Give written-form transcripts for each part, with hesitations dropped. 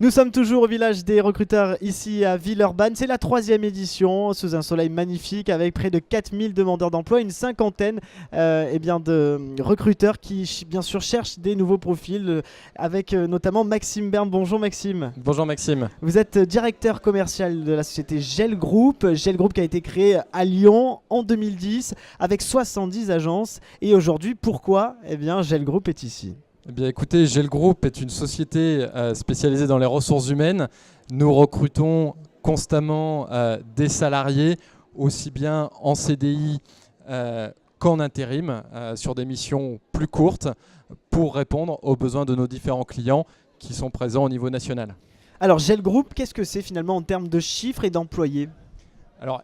Nous sommes toujours au village des recruteurs ici à Villeurbanne. C'est la 3e édition sous un soleil magnifique avec près de 4000 demandeurs d'emploi, une cinquantaine de recruteurs qui bien sûr cherchent des nouveaux profils avec notamment Maxime Berne. Bonjour Maxime. Bonjour Maxime. Vous êtes directeur commercial de la société Gel Group. Gel Group qui a été créé à Lyon en 2010 avec 70 agences. Et aujourd'hui, pourquoi Gel Group est ici? Eh bien, écoutez, Gel Group est une société spécialisée dans les ressources humaines. Nous recrutons constamment des salariés, aussi bien en CDI qu'en intérim, sur des missions plus courtes, pour répondre aux besoins de nos différents clients qui sont présents au niveau national. Alors, Gel Group, qu'est-ce que c'est finalement en termes de chiffres et d'employés? Alors,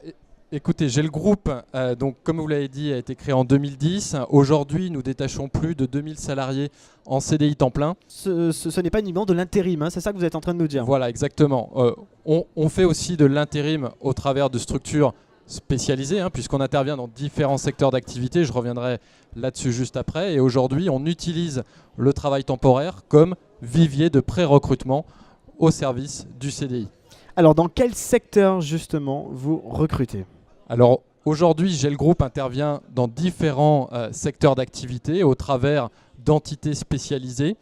écoutez, Gel Group, donc, comme vous l'avez dit, a été créé en 2010. Aujourd'hui, nous détachons plus de 2000 salariés en CDI temps plein. Ce n'est pas uniquement de l'intérim, hein, c'est ça que vous êtes en train de nous dire? Voilà, exactement. On fait aussi de l'intérim au travers de structures spécialisées, puisqu'on intervient dans différents secteurs d'activité. Je reviendrai là-dessus juste après. Et aujourd'hui, on utilise le travail temporaire comme vivier de pré-recrutement au service du CDI. Alors, dans quel secteur justement vous recrutez? Alors aujourd'hui, Gel Group intervient dans différents secteurs d'activité au travers d'entités spécialisées.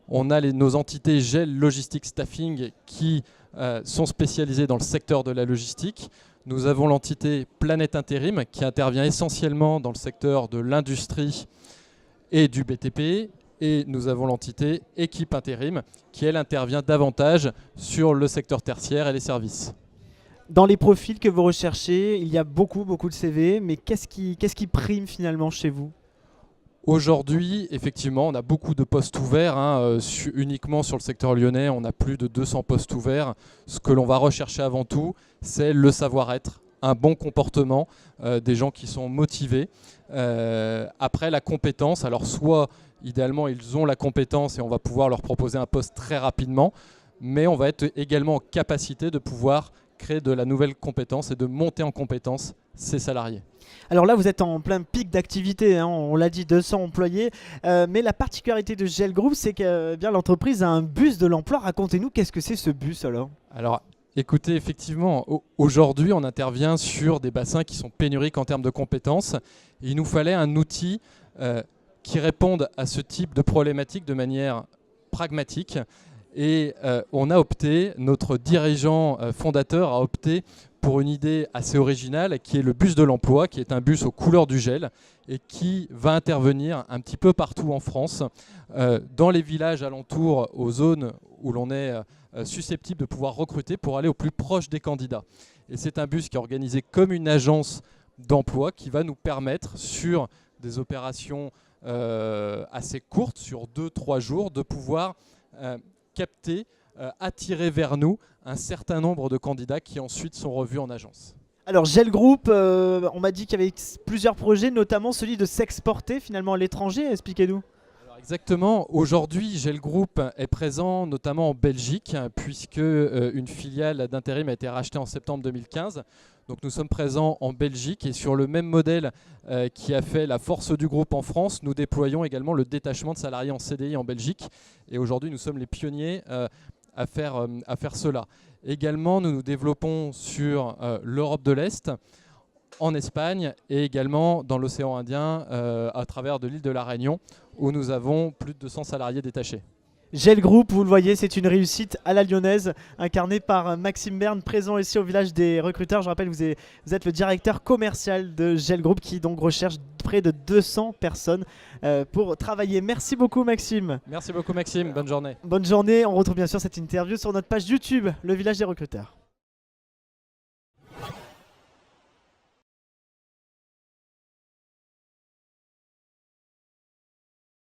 On a nos entités Gel Logistique Staffing qui sont spécialisées dans le secteur de la logistique. Nous avons l'entité Planète Intérim qui intervient essentiellement dans le secteur de l'industrie et du BTP. Et nous avons l'entité Équipe Intérim qui, elle, intervient davantage sur le secteur tertiaire et les services. Dans les profils que vous recherchez, il y a beaucoup de CV, mais qu'est-ce qui prime finalement chez vous? Aujourd'hui, effectivement, on a beaucoup de postes ouverts. Uniquement sur le secteur lyonnais, on a plus de 200 postes ouverts. Ce que l'on va rechercher avant tout, c'est le savoir-être, un bon comportement, des gens qui sont motivés. Après, la compétence, alors soit idéalement ils ont la compétence et on va pouvoir leur proposer un poste très rapidement, mais on va être également en capacité de pouvoir créer de la nouvelle compétence et de monter en compétence ces salariés. Alors là, vous êtes en plein pic d'activité, hein, on l'a dit, 200 employés. Mais la particularité de Gel Group, c'est que l'entreprise a un bus de l'emploi. Racontez-nous, qu'est-ce que c'est ce bus alors? Alors, écoutez, effectivement, aujourd'hui, on intervient sur des bassins qui sont pénuriques en termes de compétences. Il nous fallait un outil qui réponde à ce type de problématique de manière pragmatique. Et on a opté, notre dirigeant fondateur a opté pour une idée assez originale qui est le bus de l'emploi, qui est un bus aux couleurs du gel et qui va intervenir un petit peu partout en France, dans les villages alentours, aux zones où l'on est susceptible de pouvoir recruter pour aller au plus proche des candidats. Et c'est un bus qui est organisé comme une agence d'emploi qui va nous permettre, sur des opérations assez courtes, sur 2-3 jours, de pouvoir capter, attirer vers nous un certain nombre de candidats qui ensuite sont revus en agence. Alors Gel Group, on m'a dit qu'il y avait plusieurs projets, notamment celui de s'exporter finalement à l'étranger. Expliquez-nous. Exactement. Aujourd'hui, Gel Group est présent notamment en Belgique, puisque une filiale d'intérim a été rachetée en septembre 2015. Donc nous sommes présents en Belgique et sur le même modèle qui a fait la force du groupe en France, nous déployons également le détachement de salariés en CDI en Belgique. Et aujourd'hui, nous sommes les pionniers à faire cela. Également, nous nous développons sur l'Europe de l'Est, en Espagne et également dans l'océan Indien à travers de l'île de la Réunion où nous avons plus de 200 salariés détachés. Gel Group, vous le voyez, c'est une réussite à la lyonnaise, incarnée par Maxime Berne, présent ici au village des recruteurs. Je rappelle, vous êtes le directeur commercial de Gel Group qui donc recherche près de 200 personnes pour travailler. Merci beaucoup Maxime. Merci beaucoup Maxime, bonne journée. Bonne journée, on retrouve bien sûr cette interview sur notre page YouTube, le village des recruteurs.